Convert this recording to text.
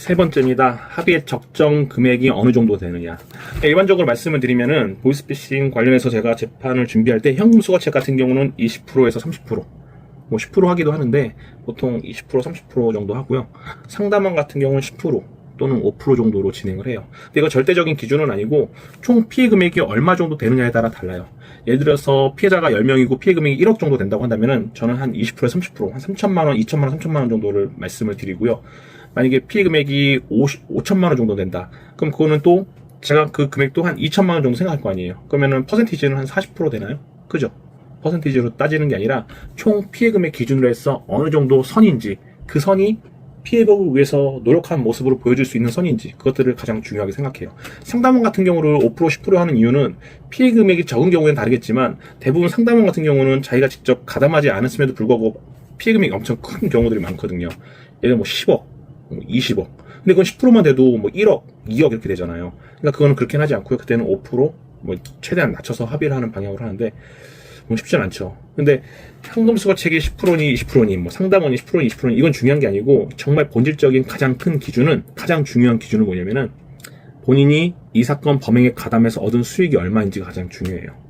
세 번째입니다. 합의의 적정 금액이 어느 정도 되느냐. 일반적으로 말씀을 드리면은 보이스피싱 관련해서 제가 재판을 준비할 때 현금 수거책 같은 경우는 20%에서 30%, 뭐 10% 하기도 하는데 보통 20%, 30% 정도 하고요. 상담원 같은 경우는 10% 또는 5% 정도로 진행을 해요. 근데 이거 절대적인 기준은 아니고 총 피해 금액이 얼마 정도 되느냐에 따라 달라요. 예를 들어서 피해자가 10명이고 피해 금액이 1억 정도 된다고 한다면은 저는 한 20%에서 30%, 한 3천만 원, 2천만 원, 3천만 원 정도를 말씀을 드리고요. 만약에 피해 금액이 5천만 원 정도 된다. 그럼 그거는 또 제가 그 금액도 한 2천만 원 정도 생각할 거 아니에요. 그러면은 퍼센티지는 한 40% 되나요? 그죠? 퍼센티지로 따지는 게 아니라 총 피해 금액 기준으로 해서 어느 정도 선인지, 그 선이 피해복을 위해서 노력한 모습으로 보여줄 수 있는 선인지, 그것들을 가장 중요하게 생각해요. 상담원 같은 경우를 5%, 10% 하는 이유는 피해 금액이 적은 경우에는 다르겠지만 대부분 상담원 같은 경우는 자기가 직접 가담하지 않았음에도 불구하고 피해 금액이 엄청 큰 경우들이 많거든요. 예를 들어 뭐 10억, 뭐 20억. 근데 그건 10%만 돼도 뭐 1억, 2억 이렇게 되잖아요. 그러니까 그거는 그렇게 하지 않고요. 그때는 5%, 뭐 최대한 낮춰서 합의를 하는 방향으로 하는데 뭐 쉽진 않죠. 근데 현금 수거책이 10%니 20%니 뭐 상담원이 10%니 20%니 이건 중요한 게 아니고 정말 본질적인 가장 큰 기준은, 가장 중요한 기준은 뭐냐면은 본인이 이 사건 범행에 가담해서 얻은 수익이 얼마인지가 가장 중요해요.